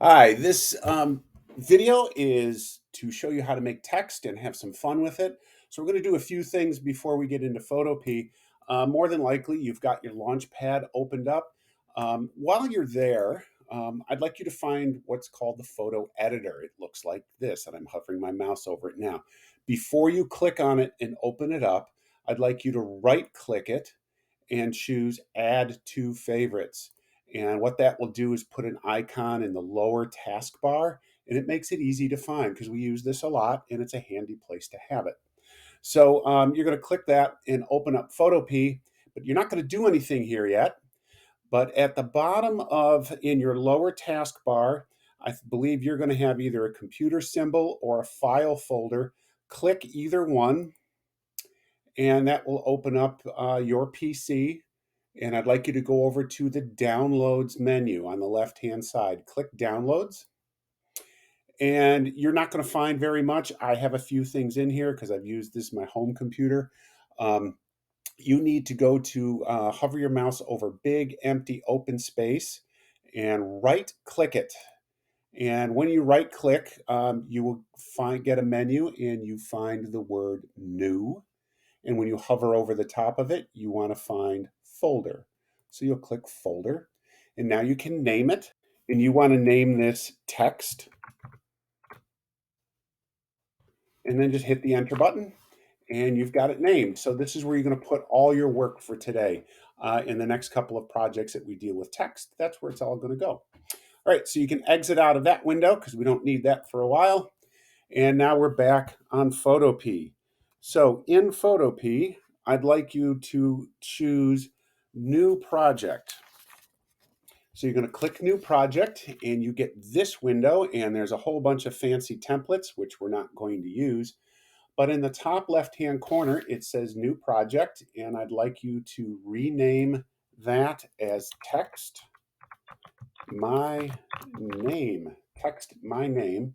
Hi, this video is to show you how to make text and have some fun with it. So we're going to do a few things before we get into Photopea. More than likely, you've got your Launchpad opened up. While you're there, I'd like you to find what's called the photo editor. It looks like this, and I'm hovering my mouse over it now. Before you click on it and open it up, I'd like you to right-click it and choose Add to Favorites. And what that will do is put an icon in the lower taskbar, and it makes it easy to find because we use this a lot and it's a handy place to have it. So you're going to click that and open up Photopea, but you're not going to do anything here yet. But at the bottom of in your lower taskbar, I believe you're going to have either a computer symbol or a file folder. Click either one, and that will open up your PC. And I'd like you to go over to the Downloads menu on the left-hand side. Click Downloads, and you're not going to find very much. I have a few things in here because I've used this my home computer. Um, you need to go to hover your mouse over big, empty, open space and right-click it. And when you right-click, you will get a menu, and you find the word New. And when you hover over the top of it, you want to find folder. So you'll click folder, and now you can name it. And you want to name this text, and then just hit the enter button, and you've got it named. So this is where you're going to put all your work for today. In the next couple of projects that we deal with text, that's where it's all going to go. All right, so you can exit out of that window because we don't need that for a while. And now we're back on Photopea. So in Photopea, I'd like you to choose New Project. So you're going to click New Project, and you get this window, and there's a whole bunch of fancy templates, which we're not going to use. But in the top left-hand corner, it says New Project, and I'd like you to rename that as Text My Name. Text My Name.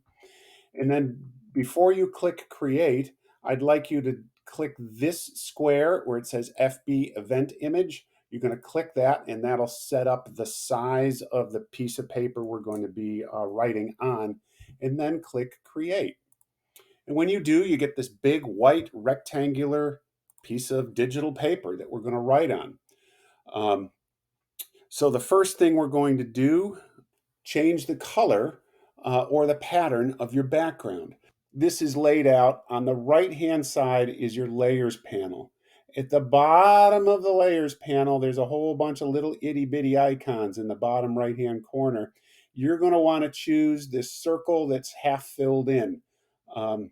And then before you click create, I'd like you to click this square where it says FB event image. You're going to click that, and that'll set up the size of the piece of paper we're going to be writing on, and then click create. And when you do, you get this big white rectangular piece of digital paper that we're going to write on. So the first thing we're going to do, change the color or the pattern of your background. This is laid out. On the right-hand side is your layers panel. At the bottom of the layers panel, there's a whole bunch of little itty-bitty icons in the bottom right-hand corner. You're going to want to choose this circle that's half filled in. And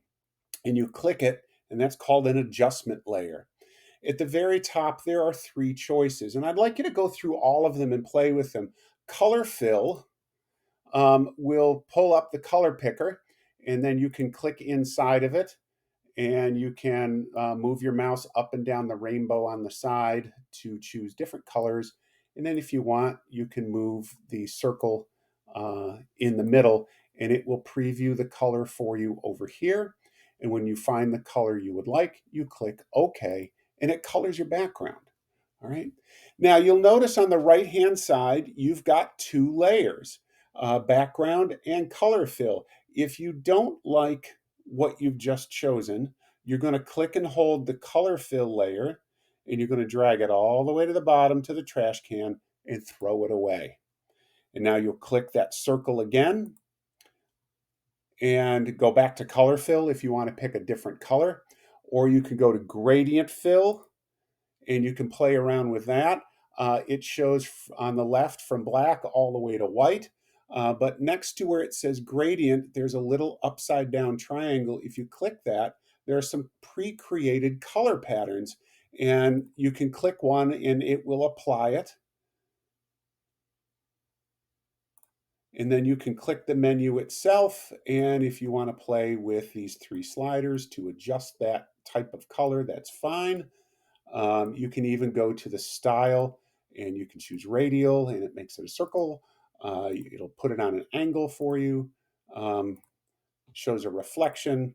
you click it, and that's called an adjustment layer. At the very top, there are three choices, and I'd like you to go through all of them and play with them. Color fill will pull up the color picker, and then you can click inside of it, and you can move your mouse up and down the rainbow on the side to choose different colors. And then if you want, you can move the circle in the middle, and it will preview the color for you over here. And when you find the color you would like, you click OK, and it colors your background. All right. Now you'll notice on the right-hand side, you've got two layers, background and color fill. If you don't like what you've just chosen, you're going to click and hold the color fill layer, and you're going to drag it all the way to the bottom to the trash can and throw it away. And now you'll click that circle again and go back to color fill if you want to pick a different color, or you can go to gradient fill and you can play around with that. It shows on the left from black all the way to white. But next to where it says gradient, there's a little upside down triangle. If you click that, there are some pre-created color patterns, and you can click one and it will apply it. And then you can click the menu itself. And if you want to play with these three sliders to adjust that type of color, that's fine. You can even go to the style, and you can choose radial, and it makes it a circle. It'll put it on an angle for you. Shows a reflection.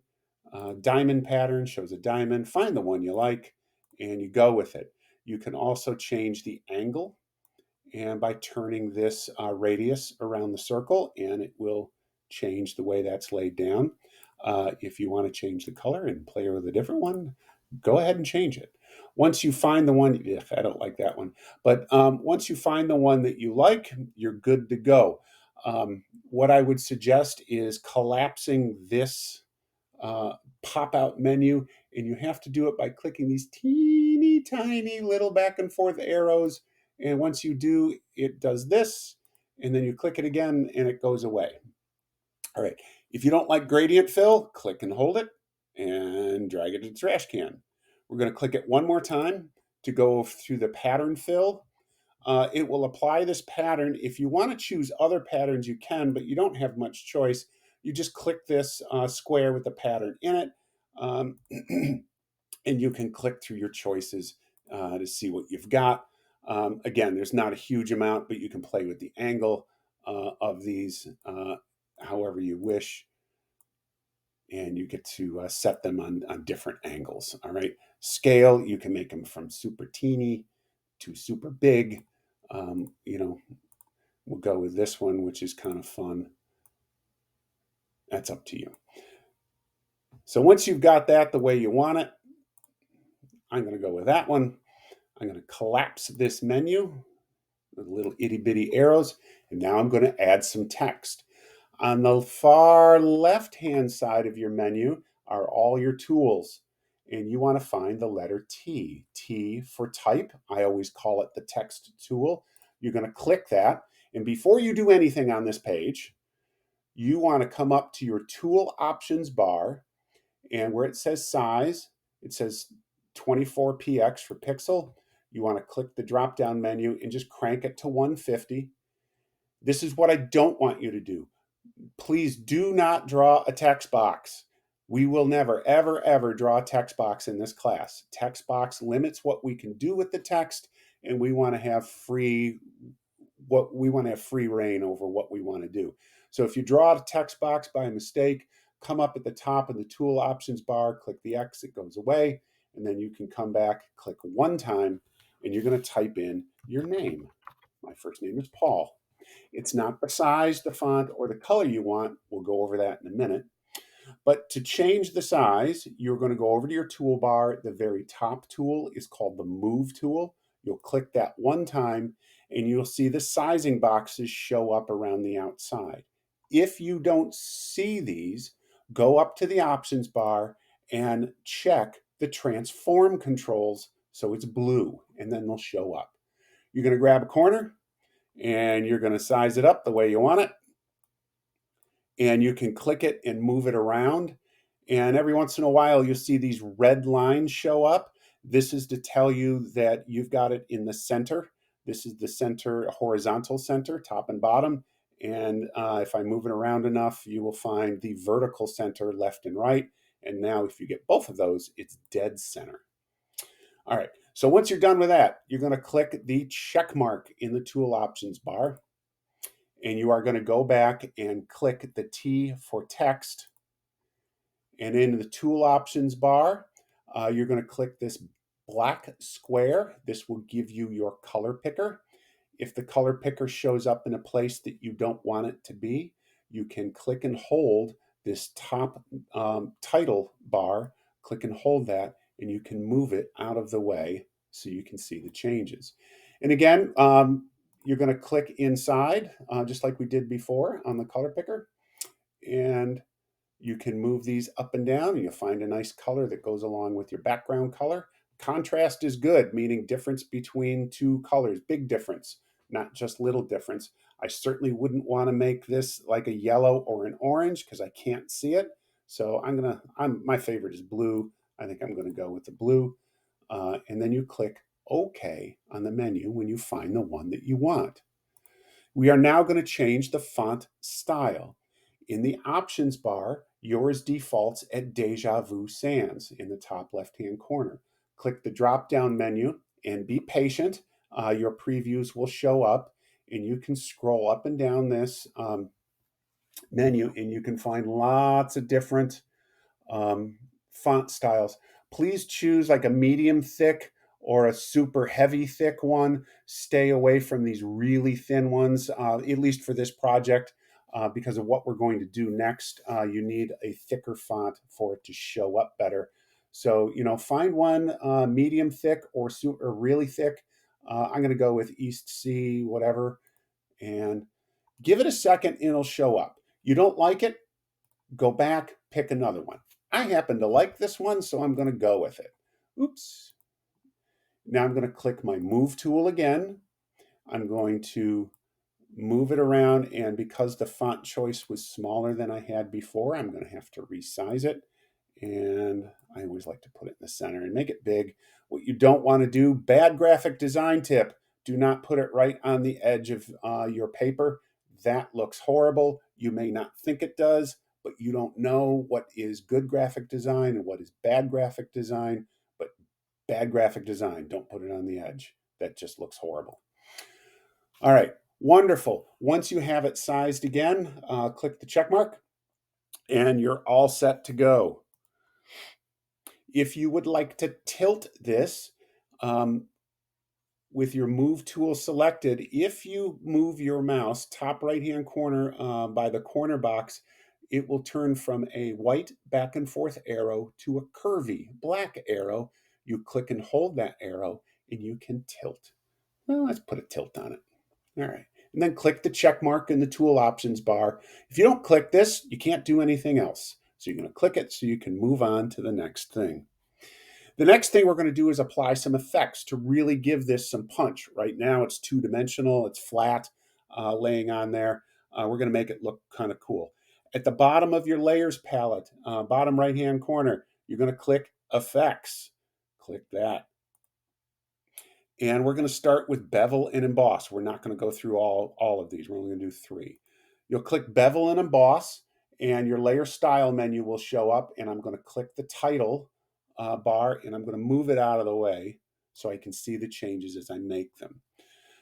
Diamond pattern shows a diamond. Find the one you like, and you go with it. You can also change the angle, and by turning this radius around the circle, and it will change the way that's laid down. If you want to change the color and play with a different one, go ahead and change it. Once you find the one, I don't like that one, but once you find the one that you like, you're good to go. What I would suggest is collapsing this uh, pop-out menu, and you have to do it by clicking these teeny tiny little back and forth arrows. And once you do, it does this, and then you click it again and it goes away. All right. If you don't like gradient fill, click and hold it and drag it to the trash can. We're going to click it one more time to go through the pattern fill. It will apply this pattern. If you want to choose other patterns, you can, but you don't have much choice. You just click this square with the pattern in it, and you can click through your choices to see what you've got. Again, there's not a huge amount, but you can play with the angle of these however you wish, and you get to set them on different angles. All right. Scale, you can make them from super teeny to super big. We'll go with this one, which is kind of fun. That's up to you. So once you've got that the way you want it, I'm going to go with that one. I'm going to collapse this menu with little itty bitty arrows, and now I'm going to add some text. On the far left-hand side of your menu are all your tools, and you want to find the letter T. T for type. I always call it the text tool. You're going to click that, and before you do anything on this page, you want to come up to your tool options bar, and where it says size, it says 24px for pixel. You want to click the drop down menu and just crank it to 150. This is what I don't want you to do. Please do not draw a text box. We will never, ever, ever draw a text box in this class. Text box limits what we can do with the text, and we want to have free reign over what we want to do. So if you draw a text box by mistake, come up at the top of the tool options bar, click the X, it goes away, and then you can come back, click one time, and you're going to type in your name. My first name is Paul. It's not the size, the font, or the color you want. We'll go over that in a minute. But to change the size, you're going to go over to your toolbar. The very top tool is called the Move tool. You'll click that one time, and you'll see the sizing boxes show up around the outside. If you don't see these, go up to the options bar and check the transform controls so it's blue, and then they'll show up. You're going to grab a corner, and you're going to size it up the way you want it. And you can click it and move it around. And every once in a while, you'll see these red lines show up. This is to tell you that you've got it in the center. This is the center, horizontal center, top and bottom. And if I move it around enough, you will find the vertical center, left and right. And now if you get both of those, it's dead center. All right, so once you're done with that, you're going to click the check mark in the tool options bar, and you are going to go back and click the T for text. And in the tool options bar, you're going to click this black square. This will give you your color picker. If the color picker shows up in a place that you don't want it to be, you can click and hold this top title bar, click and hold that, and you can move it out of the way so you can see the changes. And again, you're going to click inside, just like we did before on the color picker, and you can move these up and down, and you'll find a nice color that goes along with your background color. Contrast is good, meaning difference between two colors, big difference, not just little difference. I certainly wouldn't want to make this like a yellow or an orange because I can't see it. So my favorite is blue. I think I'm going to go with the blue. And then you click OK on the menu when you find the one that you want. We are now going to change the font style. In the options bar, yours defaults at Deja Vu Sans in the top left-hand corner. Click the drop-down menu and be patient. Your previews will show up, and you can scroll up and down this menu, and you can find lots of different font styles. Please choose like a medium thick or a super heavy thick one. Stay away from these really thin ones, at least for this project, because of what we're going to do next. You need a thicker font for it to show up better. So, find one medium thick or super really thick. I'm going to go with East C, whatever, and give it a second and it'll show up. You don't like it, go back, pick another one. I happen to like this one, so I'm going to go with it. Oops. Now I'm going to click my move tool again. I'm going to move it around, and because the font choice was smaller than I had before, I'm going to have to resize it. And I always like to put it in the center and make it big. What you don't want to do, bad graphic design tip, do not put it right on the edge of your paper. That looks horrible. You may not think it does, but you don't know what is good graphic design and what is bad graphic design. But bad graphic design, don't put it on the edge. That just looks horrible. All right, wonderful. Once you have it sized again, click the check mark and you're all set to go. If you would like to tilt this with your move tool selected, if you move your mouse top right hand corner by the corner box, it will turn from a white back and forth arrow to a curvy black arrow. You click and hold that arrow and you can tilt. Well, let's put a tilt on it. All right. And then click the check mark in the tool options bar. If you don't click this, you can't do anything else. So you're going to click it so you can move on to the next thing. The next thing we're going to do is apply some effects to really give this some punch. Right now it's two-dimensional, it's flat laying on there. We're going to make it look kind of cool. At the bottom of your layers palette, bottom right-hand corner, you're going to click Effects. Click that. And we're going to start with bevel and emboss. We're not going to go through all of these. We're only going to do 3. You'll click bevel and emboss, and your layer style menu will show up. And I'm going to click the title bar, and I'm going to move it out of the way so I can see the changes as I make them.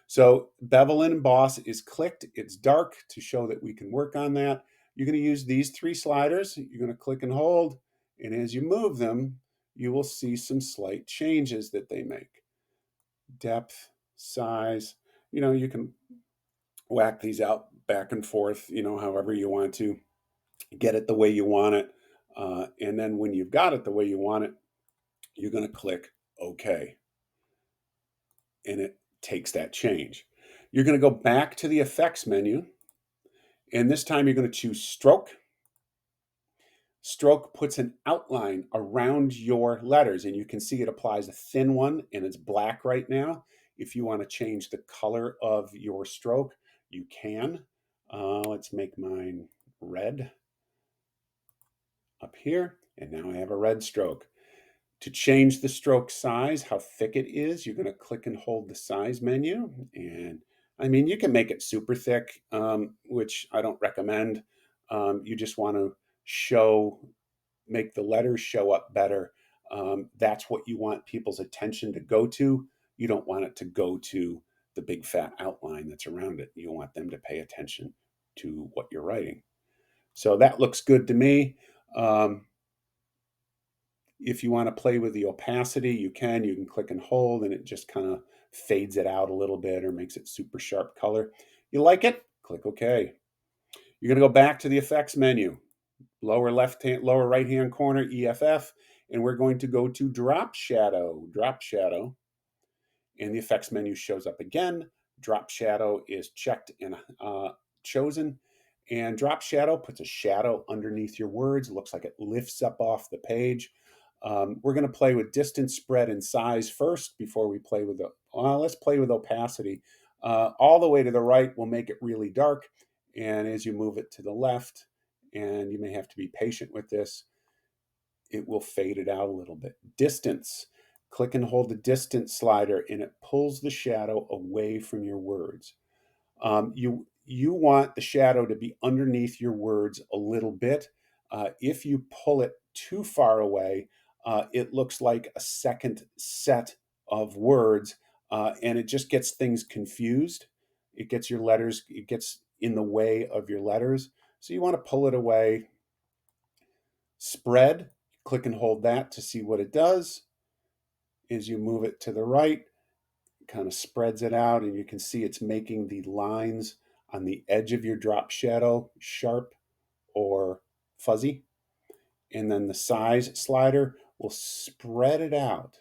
So bevel and emboss is clicked. It's dark to show that we can work on that. You're going to use these 3 sliders. You're going to click and hold. And as you move them, you will see some slight changes that they make. Depth, size, you can whack these out back and forth, however you want to get it the way you want it. And then when you've got it the way you want it, you're going to click OK. And it takes that change. You're going to go back to the effects menu. And this time you're going to choose stroke. Stroke puts an outline around your letters, and you can see it applies a thin one, and it's black right now. If you want to change the color of your stroke, you can. Let's make mine red up here, and now I have a red stroke. To change the stroke size, how thick it is, you're going to click and hold the size menu. And you can make it super thick, which I don't recommend. You just want to make the letters show up better. That's what you want people's attention to go to. You don't want it to go to the big fat outline that's around it. You want them to pay attention to what you're writing. So that looks good to me. If you want to play with the opacity, you can. You can click and hold, and it just kind of fades it out a little bit or makes it super sharp color. You like it? Click OK. You're going to go back to the effects menu, lower right hand corner, EFF, and we're going to go to drop shadow. Drop shadow, and the effects menu shows up again. Drop shadow is checked and chosen. And drop shadow puts a shadow underneath your words. It looks like it lifts up off the page. We're going to play with distance, spread, and size first before we play with let's play with opacity. All the way to the right will make it really dark. And as you move it to the left, and you may have to be patient with this, it will fade it out a little bit. Distance. Click and hold the distance slider, and it pulls the shadow away from your words. You want the shadow to be underneath your words a little bit. If you pull it too far away, it looks like a second set of words, and it just gets things confused. It gets in the way of your letters. So you want to pull it away. Spread, click and hold that to see what it does. as you move it to the right, kind of spreads it out, and you can see it's making the lines on the edge of your drop shadow sharp or fuzzy. And then the size slider will spread it out.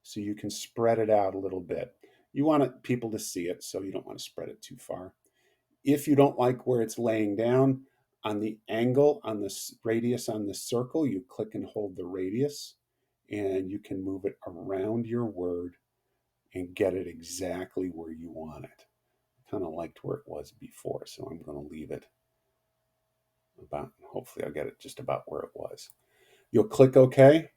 So you can spread it out a little bit. You want people to see it, so you don't want to spread it too far. If you don't like where it's laying down, on the angle, on this radius on the circle, you click and hold the radius, and you can move it around your word and get it exactly where you want it. I kind of liked where it was before, so I'm going to leave it about, hopefully I'll get it just about where it was. You'll click OK.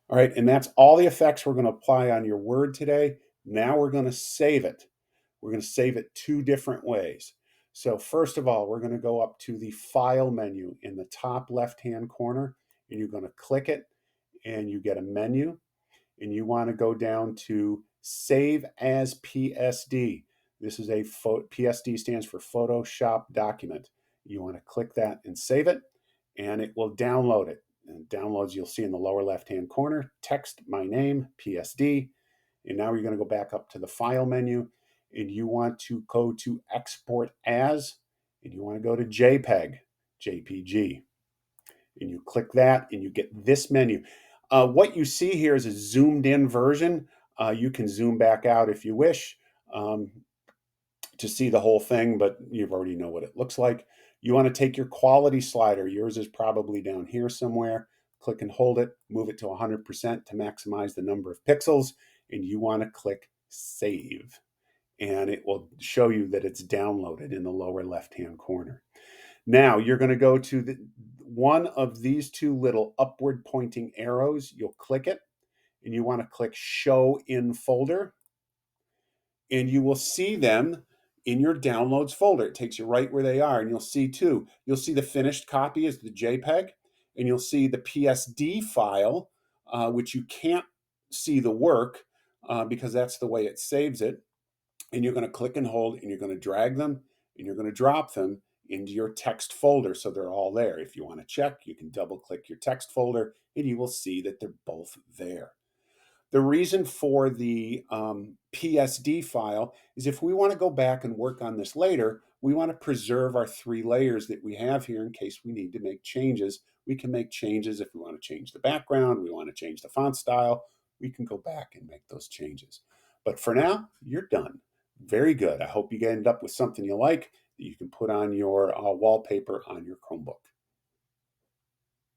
All right, and that's all the effects we're going to apply on your word today. Now we're going to save it. We're going to save it two different ways. So first of all, we're going to go up to the File menu in the top left-hand corner, and you're going to click it, and you get a menu, and you want to go down to Save as PSD. This is a PSD stands for Photoshop document. You want to click that and save it, and it will download it. And downloads, you'll see in the lower left-hand corner, text my name, PSD. And now you're going to go back up to the File menu, and you want to go to Export As, and you want to go to JPEG, JPG. And you click that, and you get this menu. What you see here is a zoomed in version. You can zoom back out if you wish to see the whole thing, but you already know what it looks like. You want to take your quality slider. Yours is probably down here somewhere. Click and hold it, move it to 100% to maximize the number of pixels, and you want to click Save. And it will show you that it's downloaded in the lower left-hand corner. Now you're going to go to one of these two little upward pointing arrows. You'll click it, and you want to click Show in Folder, and you will see them in your downloads folder. It takes you right where they are, and you'll see two. You'll see the finished copy is the JPEG, and you'll see the PSD file, which you can't see the work because that's the way it saves it. And you're going to click and hold, and you're going to drag them, and you're going to drop them into your text folder so they're all there. If you want to check, you can double click your text folder, and you will see that they're both there. The reason for the PSD file is if we want to go back and work on this later, we want to preserve our 3 layers that we have here in case we need to make changes. We can make changes if we want to change the background, we want to change the font style, we can go back and make those changes. But for now, you're done. Very good. I hope you end up with something you like that you can put on your wallpaper on your Chromebook.